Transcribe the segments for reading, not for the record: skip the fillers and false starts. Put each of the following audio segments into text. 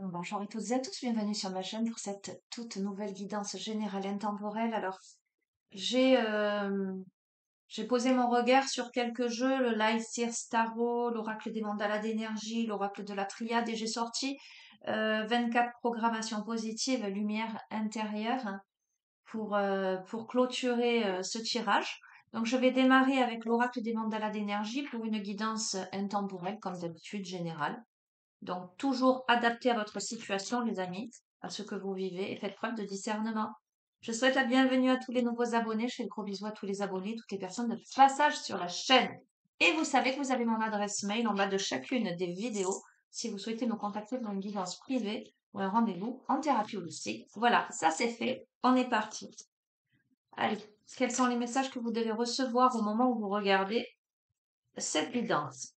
Bonjour à toutes et à tous, bienvenue sur ma chaîne pour cette toute nouvelle guidance générale intemporelle. Alors, j'ai euh, j'ai posé mon regard sur quelques jeux, le Light Sears Tarot, l'Oracle des mandalas d'énergie, l'Oracle de la Triade, et j'ai sorti 24 programmations positives, lumière intérieure, hein, pour clôturer ce tirage. Donc, je vais démarrer avec l'Oracle des mandalas d'énergie pour une guidance intemporelle, comme d'habitude, générale. Donc, toujours adapté à votre situation, les amis, à ce que vous vivez, et faites preuve de discernement. Je souhaite la bienvenue à tous les nouveaux abonnés. Je fais de gros bisous à tous les abonnés, toutes les personnes de passage sur la chaîne. Et vous savez que vous avez mon adresse mail en bas de chacune des vidéos si vous souhaitez me contacter pour une guidance privée ou un rendez-vous en thérapie holistique. Voilà, ça c'est fait. On est parti. Allez, quels sont les messages que vous devez recevoir au moment où vous regardez cette guidance?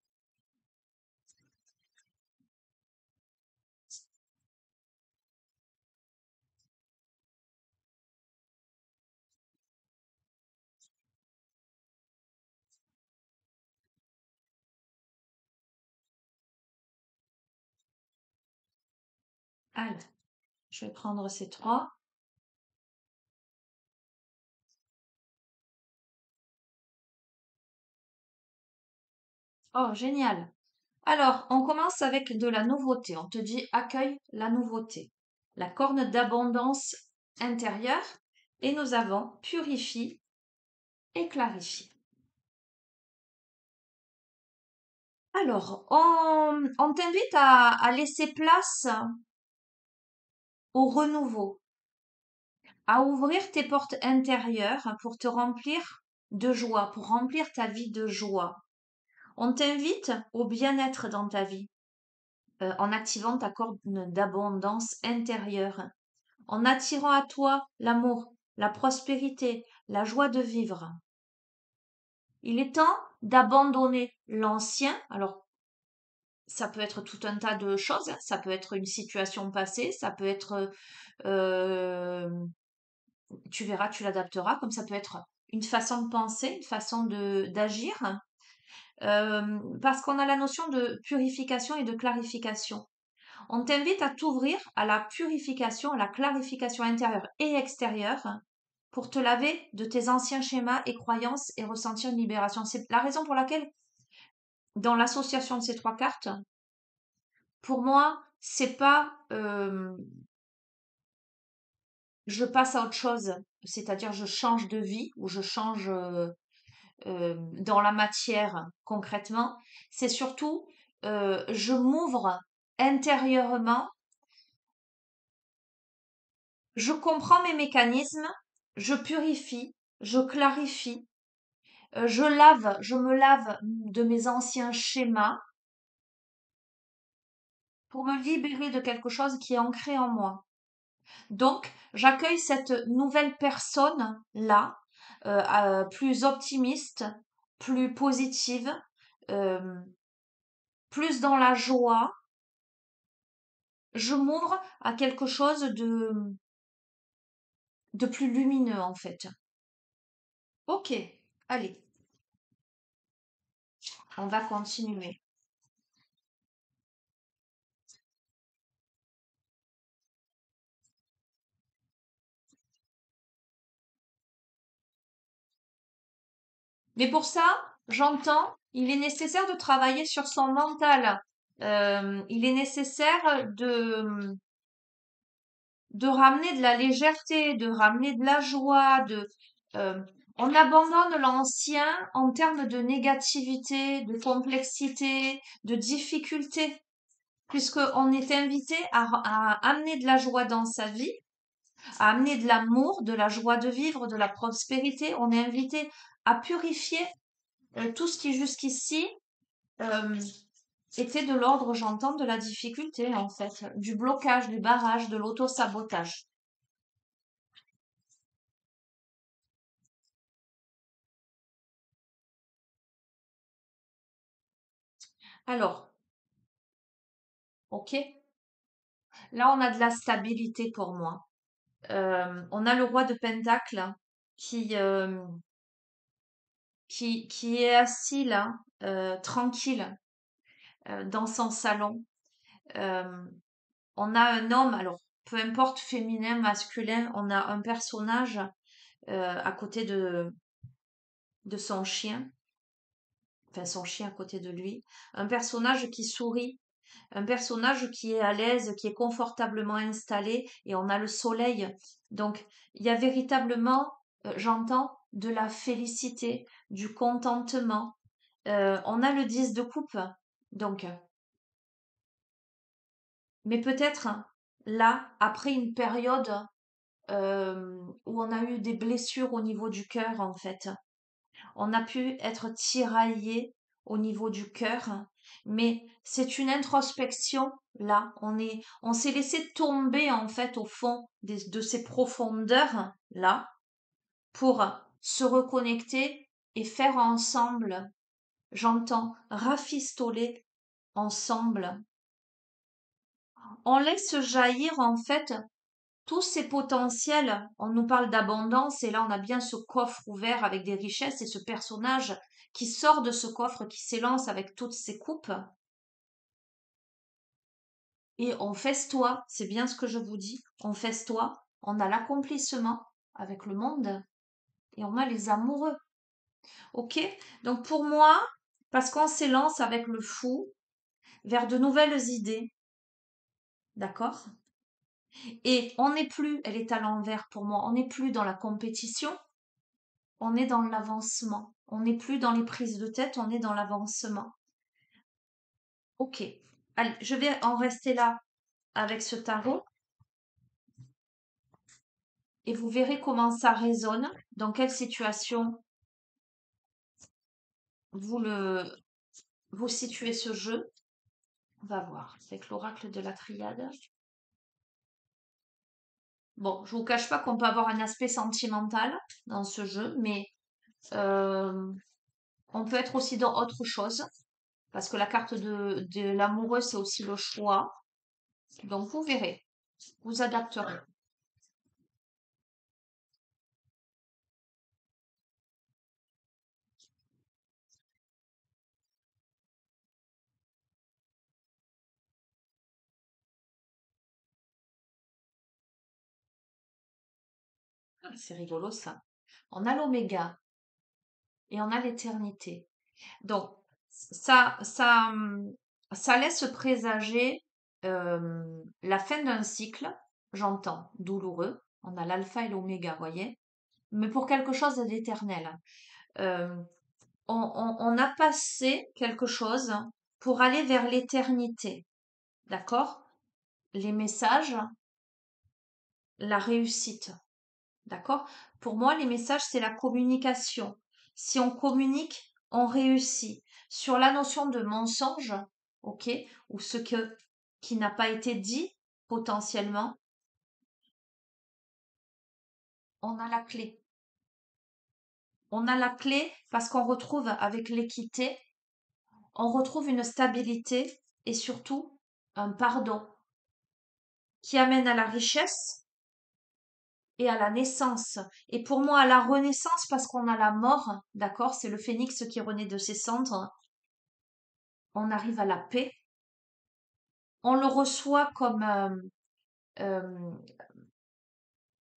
Allez, je vais prendre ces trois. Oh, génial. Alors, on commence avec de la nouveauté. On te dit accueille la nouveauté. La corne d'abondance intérieure. Et nous avons purifie et clarifie. Alors, on t'invite à laisser place au renouveau, à ouvrir tes portes intérieures pour te remplir de joie, pour remplir ta vie de joie. On t'invite au bien-être dans ta vie, en activant ta corne d'abondance intérieure, en attirant à toi l'amour, la prospérité, la joie de vivre. Il est temps d'abandonner l'ancien. Alors, ça peut être tout un tas de choses, hein. Ça peut être une situation passée, ça peut être, euh, tu verras, tu l'adapteras, comme ça peut être une façon de penser, une façon d'agir, parce qu'on a la notion de purification et de clarification. On t'invite à t'ouvrir à la purification, à la clarification intérieure et extérieure pour te laver de tes anciens schémas et croyances et ressentir une libération. C'est la raison pour laquelle, dans l'association de ces trois cartes, pour moi, c'est pas je passe à autre chose, c'est-à-dire je change de vie ou je change dans la matière concrètement. C'est surtout je m'ouvre intérieurement, je comprends mes mécanismes, je purifie, je clarifie, je me lave de mes anciens schémas pour me libérer de quelque chose qui est ancré en moi. Donc, j'accueille cette nouvelle personne-là, plus optimiste, plus positive, euh, plus dans la joie. Je m'ouvre à quelque chose de plus lumineux, en fait. Ok, allez, on va continuer. Mais pour ça, j'entends, il est nécessaire de travailler sur son mental. Il est nécessaire de ramener de la légèreté, de ramener de la joie, euh, on abandonne l'ancien en termes de négativité, de complexité, de difficulté, puisqu'on est invité à amener de la joie dans sa vie, à amener de l'amour, de la joie de vivre, de la prospérité. On est invité à purifier tout ce qui jusqu'ici euh, était de l'ordre, j'entends, de la difficulté, en fait, du blocage, du barrage, de l'auto-sabotage. Alors, ok, là on a de la stabilité pour moi. On a le roi de Pentacle qui, euh, qui est assis là, tranquille, dans son salon. Euh, On a un homme, alors peu importe féminin, masculin, on a un personnage à côté de son chien, enfin son chien à côté de lui, un personnage qui sourit, un personnage qui est à l'aise, qui est confortablement installé, et on a le soleil. Donc il y a véritablement, j'entends, de la félicité, du contentement. On a le 10 de coupe, donc, mais peut-être là, après une période où on a eu des blessures au niveau du cœur, en fait. On a pu être tiraillé au niveau du cœur, mais c'est une introspection là. On s'est laissé tomber en fait au fond de ces profondeurs là pour se reconnecter et faire ensemble. J'entends rafistoler ensemble. On laisse jaillir en fait tous ces potentiels. On nous parle d'abondance et là on a bien ce coffre ouvert avec des richesses et ce personnage qui sort de ce coffre, qui s'élance avec toutes ses coupes. Et on festoie, c'est bien ce que je vous dis, on festoie, on a l'accomplissement avec le monde et on a les amoureux. Ok? Donc pour moi, parce qu'on s'élance avec le fou vers de nouvelles idées, d'accord? Et on n'est plus, elle est à l'envers pour moi, on n'est plus dans la compétition, on est dans l'avancement. On n'est plus dans les prises de tête, on est dans l'avancement. Ok. Allez, je vais en rester là avec ce tarot et vous verrez comment ça résonne, dans quelle situation vous le vous situez ce jeu. On va voir avec l'oracle de la triade. Bon, je vous cache pas qu'on peut avoir un aspect sentimental dans ce jeu, mais euh, on peut être aussi dans autre chose, parce que la carte de l'amoureux, c'est aussi le choix. Donc vous verrez, vous adapterez. Ah, c'est rigolo ça. On a l'oméga et on a l'éternité. Donc, ça laisse présager la fin d'un cycle, j'entends, douloureux. On a l'alpha et l'oméga, voyez, mais pour quelque chose d'éternel. Euh, on a passé quelque chose pour aller vers l'éternité, d'accord? Les messages, la réussite. D'accord? Pour moi, les messages, c'est la communication. Si on communique, on réussit. Sur la notion de mensonge, ok, ou qui n'a pas été dit potentiellement, on a la clé. On a la clé parce qu'on retrouve avec l'équité, on retrouve une stabilité et surtout un pardon qui amène à la richesse et à la naissance. Et pour moi, à la renaissance parce qu'on a la mort, d'accord? C'est le phénix qui renaît de ses cendres. On arrive à la paix, on le reçoit comme euh,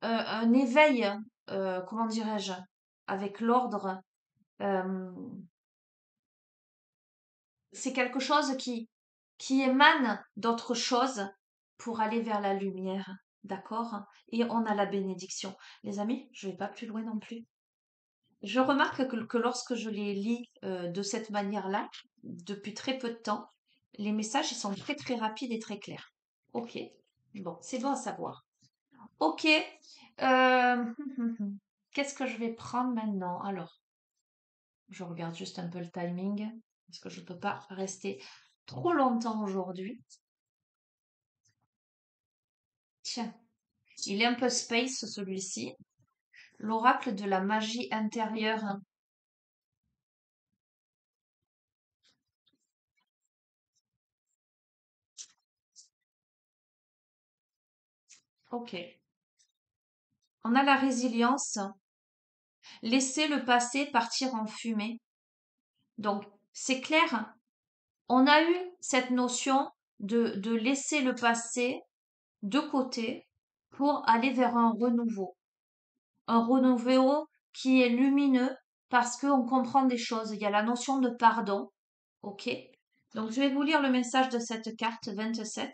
un éveil, comment dirais-je, avec l'ordre. euh, c'est quelque chose qui émane d'autre chose pour aller vers la lumière, d'accord? Et on a la bénédiction. Les amis, je vais pas plus loin non plus. Je remarque que lorsque je les lis de cette manière-là, depuis très peu de temps, les messages ils sont très très rapides et très clairs. Ok, bon, c'est bon à savoir. Ok, qu'est-ce que je vais prendre maintenant? Alors, je regarde juste un peu le timing, parce que je ne peux pas rester trop longtemps aujourd'hui. Tiens, il est un peu space celui-ci. L'oracle de la magie intérieure. Ok. On a la résilience. Laisser le passé partir en fumée. Donc, c'est clair, on a eu cette notion de laisser le passé de côté pour aller vers un renouveau. Un renouveau qui est lumineux parce qu'on comprend des choses. Il y a la notion de pardon. OK? Donc, je vais vous lire le message de cette carte 27.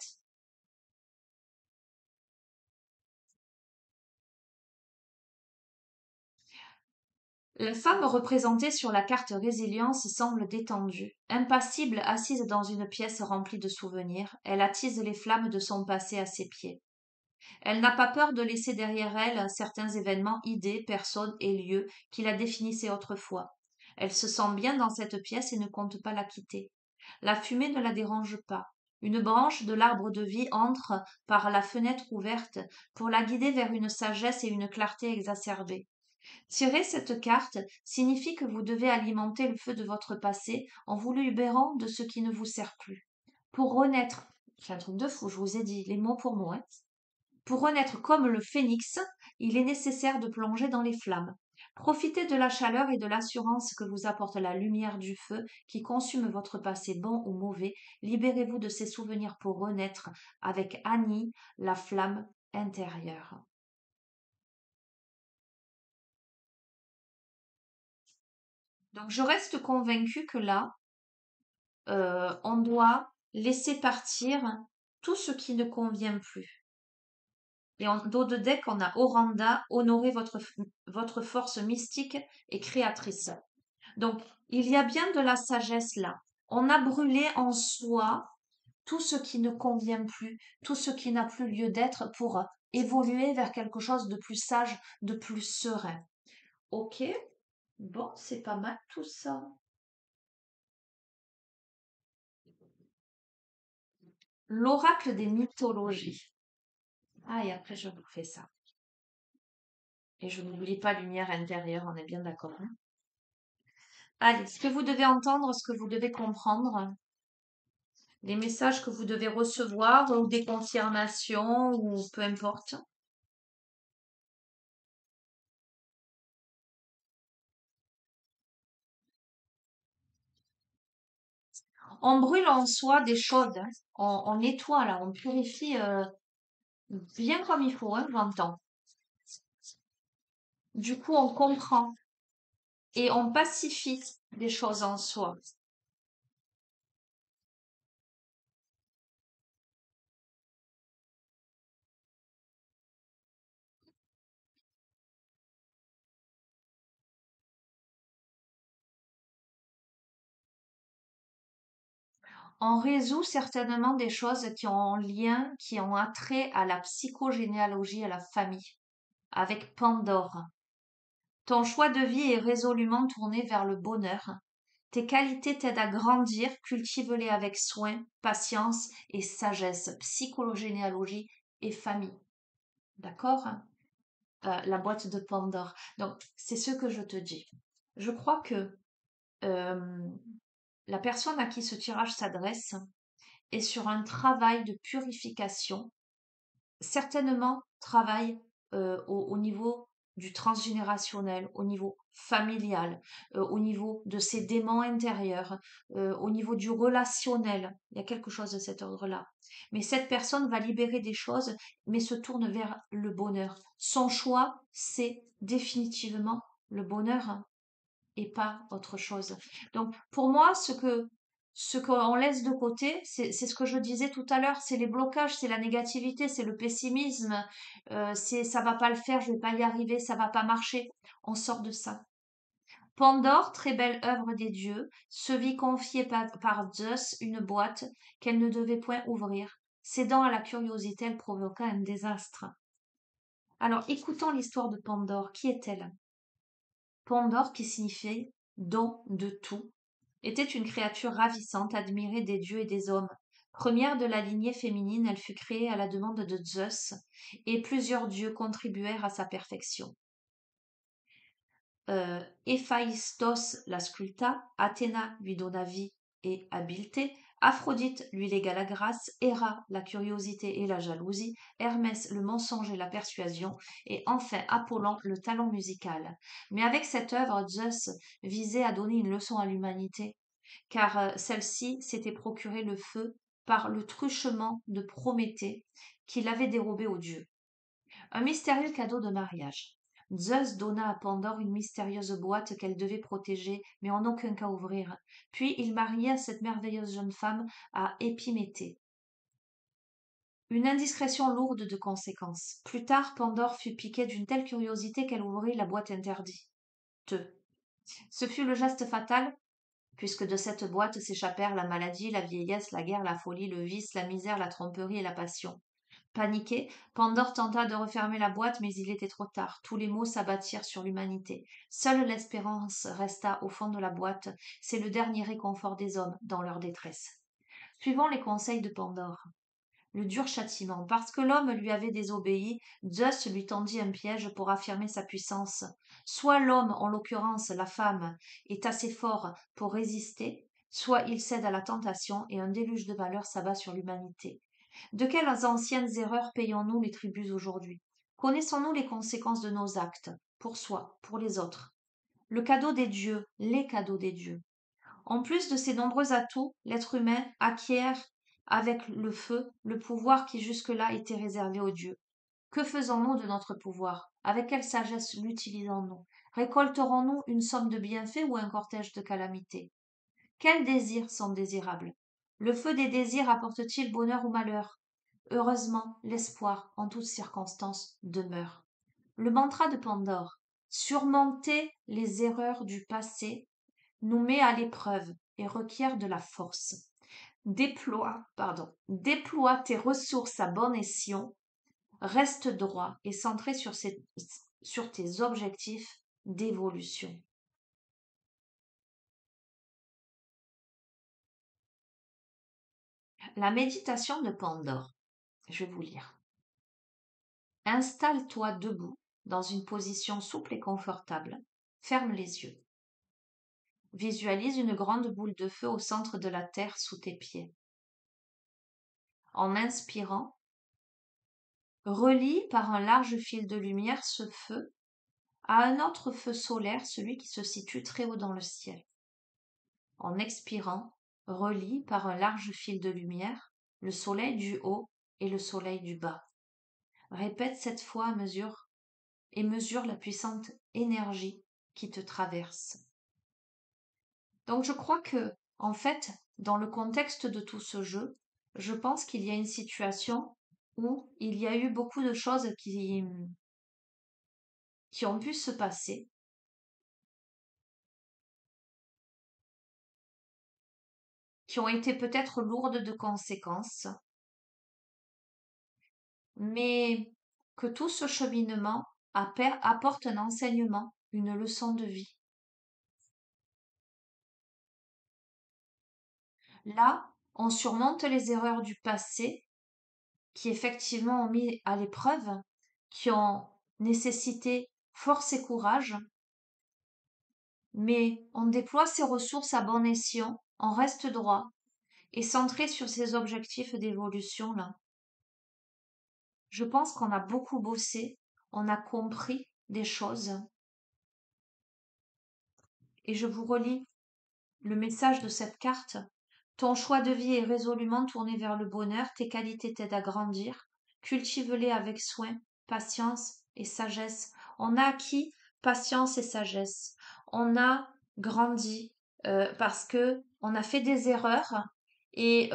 La femme représentée sur la carte résilience semble détendue. Impassible, assise dans une pièce remplie de souvenirs, elle attise les flammes de son passé à ses pieds. Elle n'a pas peur de laisser derrière elle certains événements, idées, personnes et lieux qui la définissaient autrefois. Elle se sent bien dans cette pièce et ne compte pas la quitter. La fumée ne la dérange pas. Une branche de l'arbre de vie entre par la fenêtre ouverte pour la guider vers une sagesse et une clarté exacerbées. Tirer cette carte signifie que vous devez alimenter le feu de votre passé en vous libérant de ce qui ne vous sert plus. Pour renaître, c'est un truc de fou, je vous ai dit les mots pour mots, hein. Pour renaître comme le phénix, il est nécessaire de plonger dans les flammes. Profitez de la chaleur et de l'assurance que vous apporte la lumière du feu qui consume votre passé bon ou mauvais. Libérez-vous de ces souvenirs pour renaître avec Annie, la flamme intérieure. Donc je reste convaincue que là, on doit laisser partir tout ce qui ne convient plus. Et en dos de deck, on a Oranda, honorer votre force mystique et créatrice. Donc, il y a bien de la sagesse là. On a brûlé en soi tout ce qui ne convient plus, tout ce qui n'a plus lieu d'être pour évoluer vers quelque chose de plus sage, de plus serein. Ok, bon, c'est pas mal tout ça. L'oracle des mythologies. Ah, et après, je vous fais ça. Et je n'oublie pas lumière intérieure, on est bien d'accord, hein. Allez, ce que vous devez entendre, ce que vous devez comprendre, les messages que vous devez recevoir ou des confirmations ou peu importe. On brûle en soi des choses, hein. On nettoie là, on purifie bien comme il faut, hein, j'entends. Du coup, on comprend et on pacifie des choses en soi. On résout certainement des choses qui ont un lien, qui ont attrait à la psychogénéalogie, à la famille, avec Pandore. Ton choix de vie est résolument tourné vers le bonheur. Tes qualités t'aident à grandir, cultive-les avec soin, patience et sagesse, psychogénéalogie et famille. D'accord? La boîte de Pandore. Donc, c'est ce que je te dis. Je crois que euh, la personne à qui ce tirage s'adresse est sur un travail de purification, certainement travail au niveau du transgénérationnel, au niveau familial, au niveau de ses démons intérieurs, au niveau du relationnel. Il y a quelque chose de cet ordre-là. Mais cette personne va libérer des choses, mais se tourne vers le bonheur. Son choix, c'est définitivement le bonheur et pas autre chose. Donc, pour moi, ce qu'on laisse de côté, c'est ce que je disais tout à l'heure, c'est les blocages, c'est la négativité, c'est le pessimisme, c'est ça va pas le faire, je vais pas y arriver, ça va pas marcher. On sort de ça. Pandore, très belle œuvre des dieux, se vit confier par Zeus une boîte qu'elle ne devait point ouvrir. Cédant à la curiosité, elle provoqua un désastre. Alors, écoutons l'histoire de Pandore. Qui est-elle? Pandore, qui signifiait don de tout, était une créature ravissante, admirée des dieux et des hommes. Première de la lignée féminine, elle fut créée à la demande de Zeus, et plusieurs dieux contribuèrent à sa perfection. Héphaïstos la sculpta, Athéna lui donna vie et habileté, Aphrodite lui légua la grâce, Héra la curiosité et la jalousie, Hermès le mensonge et la persuasion, et enfin Apollon le talent musical. Mais avec cette œuvre, Zeus visait à donner une leçon à l'humanité, car celle-ci s'était procuré le feu par le truchement de Prométhée qu'il avait dérobé aux dieux. Un mystérieux cadeau de mariage. Zeus donna à Pandore une mystérieuse boîte qu'elle devait protéger, mais en aucun cas ouvrir. Puis il maria cette merveilleuse jeune femme à Épiméthée. Une indiscrétion lourde de conséquences. Plus tard, Pandore fut piquée d'une telle curiosité qu'elle ouvrit la boîte interdite. Ce fut le geste fatal, puisque de cette boîte s'échappèrent la maladie, la vieillesse, la guerre, la folie, le vice, la misère, la tromperie et la passion. Paniqué, Pandore tenta de refermer la boîte, mais il était trop tard. Tous les maux s'abattirent sur l'humanité. Seule l'espérance resta au fond de la boîte. C'est le dernier réconfort des hommes dans leur détresse. Suivons les conseils de Pandore. Le dur châtiment. Parce que l'homme lui avait désobéi, Zeus lui tendit un piège pour affirmer sa puissance. Soit l'homme, en l'occurrence la femme, est assez fort pour résister, soit il cède à la tentation et un déluge de malheur s'abat sur l'humanité. De quelles anciennes erreurs payons-nous les tributs aujourd'hui? Connaissons-nous les conséquences de nos actes, pour soi, pour les autres? Le cadeau des dieux, les cadeaux des dieux. En plus de ces nombreux atouts, l'être humain acquiert avec le feu le pouvoir qui jusque-là était réservé aux dieux. Que faisons-nous de notre pouvoir? Avec quelle sagesse l'utilisons-nous? Récolterons-nous une somme de bienfaits ou un cortège de calamités? Quels désirs sont désirables? Le feu des désirs apporte-t-il bonheur ou malheur? Heureusement, l'espoir, en toutes circonstances, demeure. Le mantra de Pandore, surmonter les erreurs du passé, nous met à l'épreuve et requiert de la force. Déploie tes ressources à bon escient, reste droit et centré sur tes objectifs d'évolution. La méditation de Pandore. Je vais vous lire. Installe-toi debout dans une position souple et confortable. Ferme les yeux. Visualise une grande boule de feu au centre de la terre sous tes pieds. En inspirant, relie par un large fil de lumière ce feu à un autre feu solaire, celui qui se situe très haut dans le ciel. En expirant, relie par un large fil de lumière le soleil du haut et le soleil du bas. Répète cette fois à mesure et mesure la puissante énergie qui te traverse. Donc je crois que, en fait, dans le contexte de tout ce jeu, je pense qu'il y a une situation où il y a eu beaucoup de choses qui ont pu se passer, qui ont été peut-être lourdes de conséquences, mais que tout ce cheminement apporte un enseignement, une leçon de vie. Là, on surmonte les erreurs du passé qui effectivement ont mis à l'épreuve, qui ont nécessité force et courage, mais on déploie ses ressources à bon escient, on reste droit et centré sur ses objectifs d'évolution là. Je pense qu'on a beaucoup bossé, on a compris des choses et je vous relis le message de cette carte. Ton choix de vie est résolument tourné vers le bonheur, tes qualités t'aident à grandir, cultive-les avec soin, patience et sagesse. On a acquis patience et sagesse. On a grandi parce que on a fait des erreurs et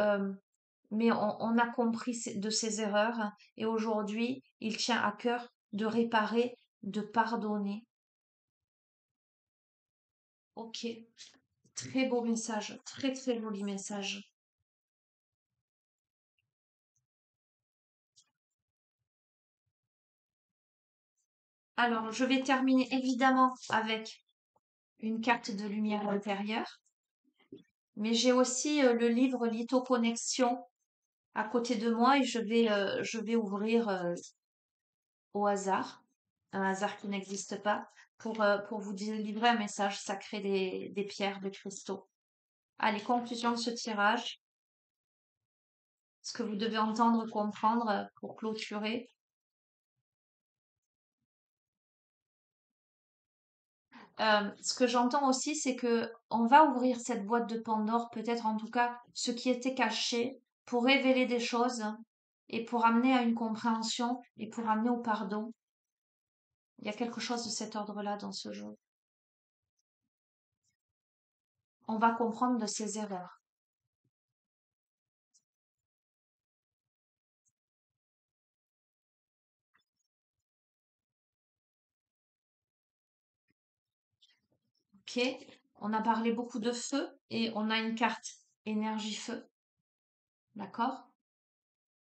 mais on a compris de ces erreurs et aujourd'hui il tient à cœur de réparer, de pardonner. Ok, très beau message, très très joli message. Alors, je vais terminer évidemment avec une carte de lumière intérieure, mais j'ai aussi le livre Lithoconnexion à côté de moi et je vais ouvrir au hasard, un hasard qui n'existe pas, pour vous délivrer un message sacré des pierres, des cristaux. Allez, conclusion de ce tirage, ce que vous devez entendre, comprendre pour clôturer. Ce que j'entends aussi, c'est que on va ouvrir cette boîte de Pandore, peut-être en tout cas ce qui était caché, pour révéler des choses et pour amener à une compréhension et pour amener au pardon. Il y a quelque chose de cet ordre-là dans ce jeu. On va comprendre de ses erreurs. Ok? On a parlé beaucoup de feu et on a une carte énergie feu. D'accord?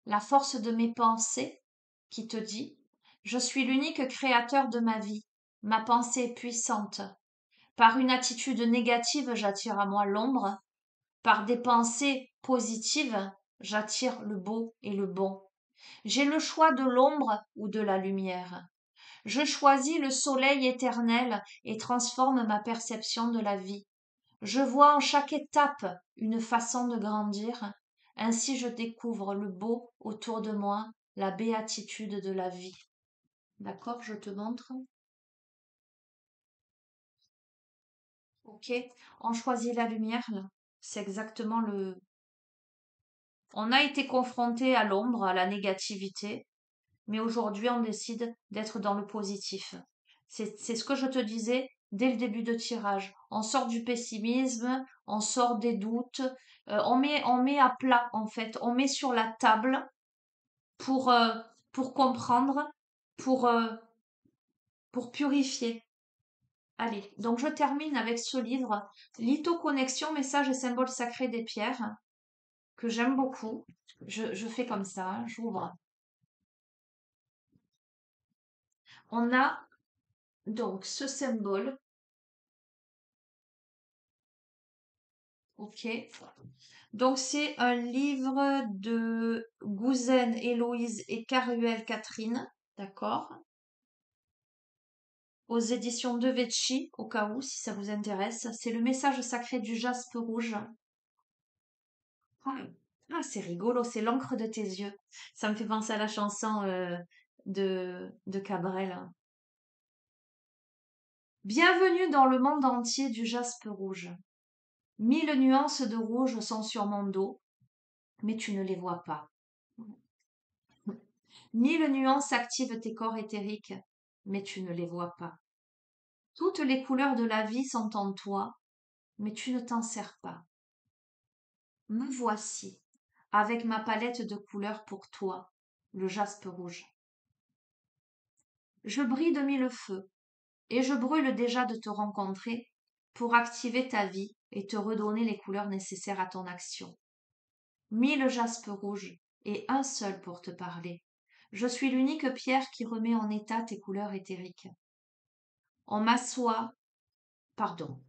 La force de mes pensées qui te dit, je suis l'unique créateur de ma vie. Ma pensée est puissante. Par une attitude négative, j'attire à moi l'ombre. Par des pensées positives, j'attire le beau et le bon. J'ai le choix de l'ombre ou de la lumière. Je choisis le soleil éternel et transforme ma perception de la vie. Je vois en chaque étape une façon de grandir. Ainsi je découvre le beau autour de moi, la béatitude de la vie. D'accord, je te montre. Ok, on choisit la lumière là. C'est exactement le. On a été confronté à l'ombre, à la négativité, mais aujourd'hui on décide d'être dans le positif. C'est ce que je te disais dès le début de tirage. On sort du pessimisme, on sort des doutes, on met à plat en fait, on met sur la table pour, euh, pour comprendre, pour, euh, pour purifier. Allez, donc je termine avec ce livre, Lithoconnexion, message et symbole sacré des pierres, que j'aime beaucoup. Je fais comme ça, hein, j'ouvre. On a donc ce symbole, ok. Donc c'est un livre de Gouzen Héloïse et Caruel Catherine, d'accord? Aux éditions de Vecchi, au cas où, si ça vous intéresse. C'est le message sacré du jaspe rouge. Ah, c'est rigolo, c'est l'encre de tes yeux. Ça me fait penser à la chanson de Cabrel. Bienvenue dans le monde entier du jaspe rouge. 1000 nuances de rouge sont sur mon dos, mais tu ne les vois pas. 1000 nuances activent tes corps éthériques, mais tu ne les vois pas. Toutes les couleurs de la vie sont en toi, mais tu ne t'en sers pas. Me voici, avec ma palette de couleurs pour toi, le jaspe rouge. Je brille de 1000 feux, et je brûle déjà de te rencontrer pour activer ta vie et te redonner les couleurs nécessaires à ton action. 1000 jaspes rouges et un seul pour te parler. Je suis l'unique pierre qui remet en état tes couleurs éthériques. On m'assoit, pardon,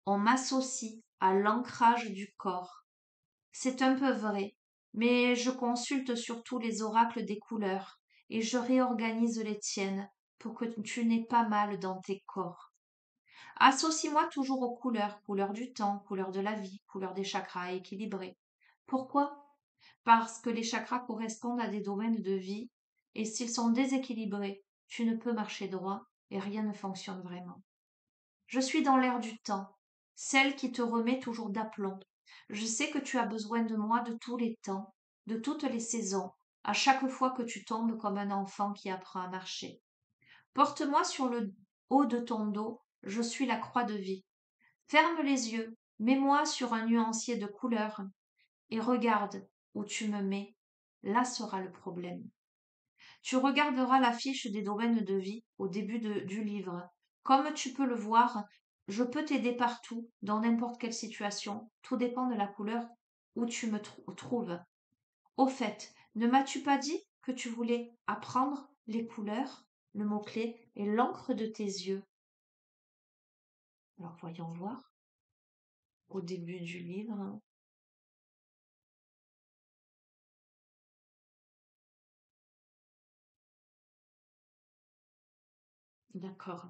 on m'associe à l'ancrage du corps. C'est un peu vrai, mais je consulte surtout les oracles des couleurs et je réorganise les tiennes pour que tu n'aies pas mal dans tes corps. Associe-moi toujours aux couleurs, couleur du temps, couleur de la vie, couleur des chakras équilibrés. Pourquoi? Parce que les chakras correspondent à des domaines de vie et s'ils sont déséquilibrés, tu ne peux marcher droit et rien ne fonctionne vraiment. Je suis dans l'air du temps, celle qui te remet toujours d'aplomb. Je sais que tu as besoin de moi de tous les temps, de toutes les saisons, à chaque fois que tu tombes comme un enfant qui apprend à marcher. Porte-moi sur le haut de ton dos, je suis la croix de vie. Ferme les yeux, mets-moi sur un nuancier de couleurs et regarde où tu me mets. Là sera le problème. Tu regarderas l'affiche des domaines de vie au début du livre. Comme tu peux le voir, je peux t'aider partout, dans n'importe quelle situation. Tout dépend de la couleur où tu me trouves. Au fait, ne m'as-tu pas dit que tu voulais apprendre les couleurs? Le mot-clé est l'encre de tes yeux. Alors voyons voir au début du livre. D'accord.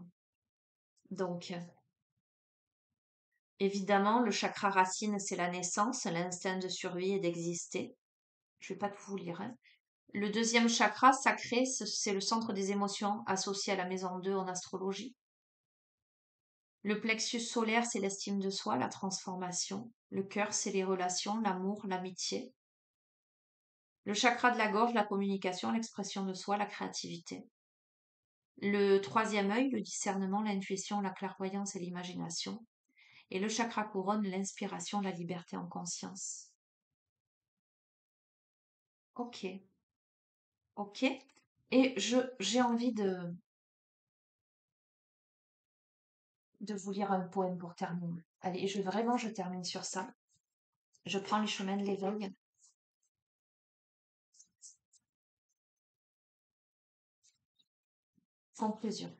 Donc, évidemment, le chakra racine, c'est la naissance, l'instinct de survie et d'exister. Je vais pas tout vous lire, hein. Le deuxième chakra sacré, c'est le centre des émotions associé à la maison 2 en astrologie. Le plexus solaire, c'est l'estime de soi, la transformation. Le cœur, c'est les relations, l'amour, l'amitié. Le chakra de la gorge, la communication, l'expression de soi, la créativité. Le troisième œil, le discernement, l'intuition, la clairvoyance et l'imagination. Et le chakra couronne, l'inspiration, la liberté en conscience. Ok, ok. Et j'ai envie de vous lire un poème pour terminer. Allez, je termine sur ça. Je prends les chemins de l'éveil. Conclusion.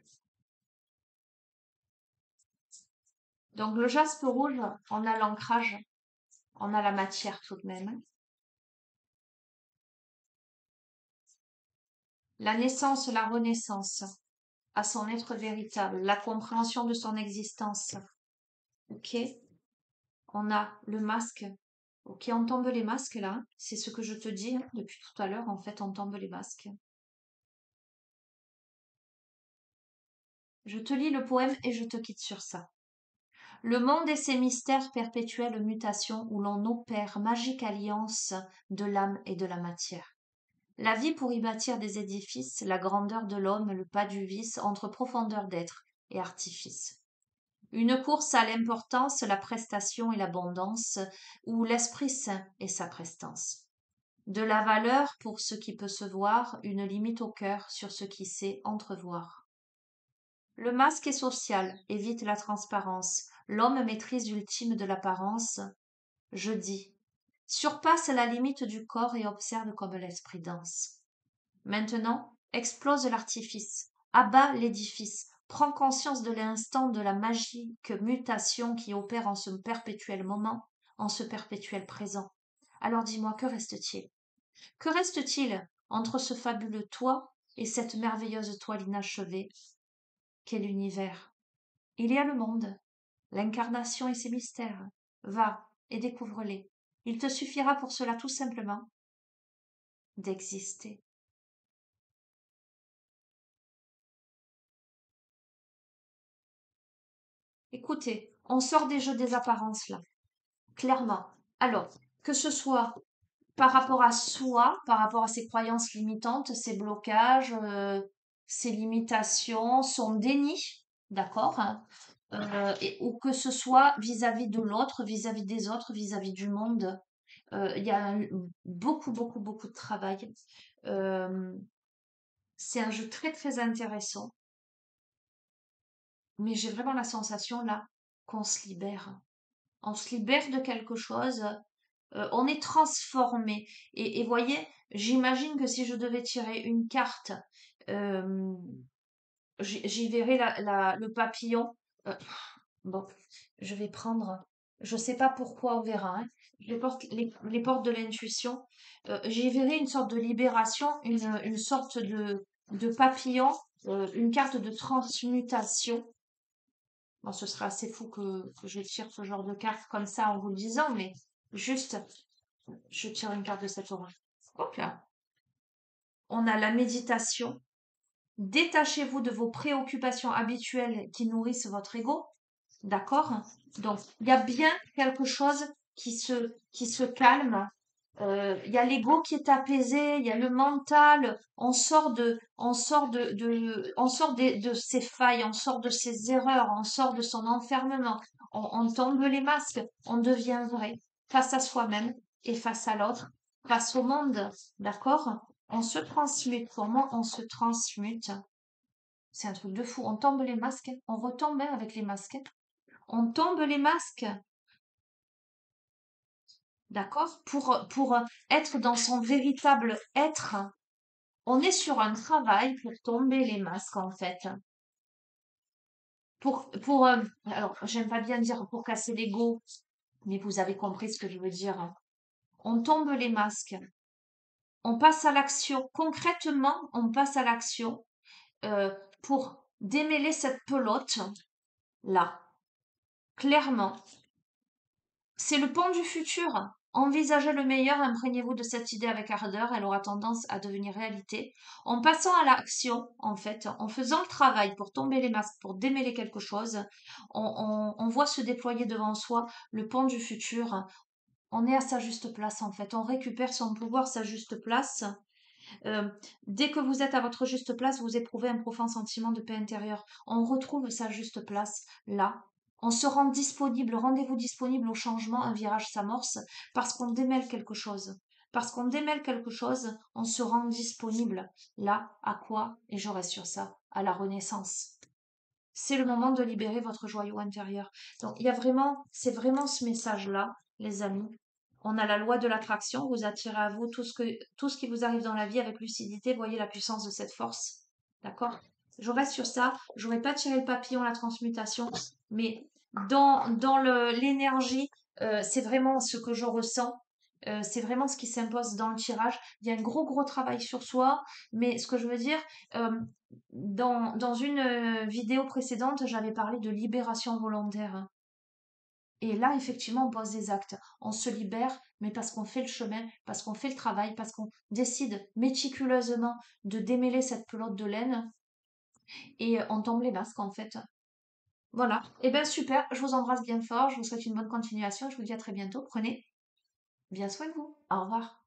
Donc le jaspe rouge, on a l'ancrage, on a la matière tout de même. La naissance, la renaissance à son être véritable, la compréhension de son existence. Ok, on a le masque. Ok, on tombe les masques là. C'est ce que je te dis hein, depuis tout à l'heure. En fait, on tombe les masques. Je te lis le poème et je te quitte sur ça. Le monde et ses mystères perpétuelles mutations où l'on opère magique alliance de l'âme et de la matière. La vie pour y bâtir des édifices, la grandeur de l'homme, le pas du vice entre profondeur d'être et artifice. Une course à l'importance, la prestation et l'abondance, où l'Esprit Saint est sa prestance. De la valeur pour ce qui peut se voir, une limite au cœur sur ce qui sait entrevoir. Le masque est social, évite la transparence, l'homme maîtrise ultime de l'apparence. Je dis, surpasse la limite du corps et observe comme l'esprit danse. Maintenant, explose l'artifice, abat l'édifice, prends conscience de l'instant de la magique mutation qui opère en ce perpétuel moment, en ce perpétuel présent. Alors dis-moi, que reste-t-il? Que reste-t-il entre ce fabuleux toi et cette merveilleuse toile inachevée qu'est l'univers? Il y a le monde, l'incarnation et ses mystères. Va et découvre-les. Il te suffira pour cela tout simplement d'exister. Écoutez, on sort des jeux des apparences là, clairement. Alors, que ce soit par rapport à soi, par rapport à ses croyances limitantes, ses blocages, ses limitations, son déni, d'accord, hein, ou que ce soit vis-à-vis de l'autre, vis-à-vis des autres, vis-à-vis du monde. Il y a beaucoup, beaucoup, beaucoup de travail. Euh, c'est un jeu très, très intéressant, mais j'ai vraiment la sensation là qu'on se libère. On se libère de quelque chose, on est transformé. Et voyez, j'imagine que si je devais tirer une carte, euh, j'y verrais le papillon. Euh, bon, je vais prendre, je sais pas pourquoi, on verra, hein. Les portes de l'intuition. J'y verrais une sorte de libération, une sorte de papillon, une carte de transmutation. Bon, ce sera assez fou que je tire ce genre de carte comme ça en vous le disant, mais juste, je tire une carte de cette aura. Ok. On a la méditation. Détachez-vous de vos préoccupations habituelles qui nourrissent votre ego. D'accord? Donc, il y a bien quelque chose qui se calme. Il y a l'ego qui est apaisé, il y a le mental. On sort de ses failles, on sort de ses erreurs, on sort de son enfermement. On tombe les masques, on devient vrai face à soi-même et face à l'autre, face au monde. D'accord? On se transmute. Pour moi, on se transmute. C'est un truc de fou. On tombe les masques, on retombe hein, avec les masques. On tombe les masques, d'accord? Pour être dans son véritable être, on est sur un travail pour tomber les masques, en fait. Alors, j'aime pas bien dire pour casser l'ego, mais vous avez compris ce que je veux dire. On tombe les masques. On passe à l'action. Concrètement, on passe à l'action euh, pour démêler cette pelote là. Clairement, c'est le pont du futur. Envisagez le meilleur, imprégnez-vous de cette idée avec ardeur, elle aura tendance à devenir réalité. En passant à l'action, en fait, en faisant le travail pour tomber les masques, pour démêler quelque chose, on voit se déployer devant soi le pont du futur. On est à sa juste place en fait. On récupère son pouvoir, sa juste place. Euh, Dès que vous êtes à votre juste place, vous éprouvez un profond sentiment de paix intérieure. On retrouve sa juste place là. On se rend disponible, rendez-vous disponible au changement, un virage s'amorce parce qu'on démêle quelque chose. Parce qu'on démêle quelque chose, on se rend disponible là, à quoi? Et je reste sur ça, à la renaissance. C'est le moment de libérer votre joyau intérieur. Donc, il y a vraiment, c'est vraiment ce message-là, les amis. On a la loi de l'attraction, vous attirez à vous tout ce qui vous arrive dans la vie avec lucidité, voyez la puissance de cette force. D'accord? Je reste sur ça, j'aurais pas tiré le papillon, la transmutation, mais dans l'énergie, c'est vraiment ce que je ressens. C'est vraiment ce qui s'impose dans le tirage. Il y a un gros travail sur soi, mais ce que je veux dire, euh, dans une vidéo précédente, j'avais parlé de libération volontaire. Et là, effectivement, on pose des actes. On se libère, mais parce qu'on fait le chemin, parce qu'on fait le travail, parce qu'on décide méticuleusement de démêler cette pelote de laine et on tombe les masques, en fait. Voilà. Eh bien, super. Je vous embrasse bien fort. Je vous souhaite une bonne continuation. Je vous dis à très bientôt. Prenez bien soin de vous. Au revoir.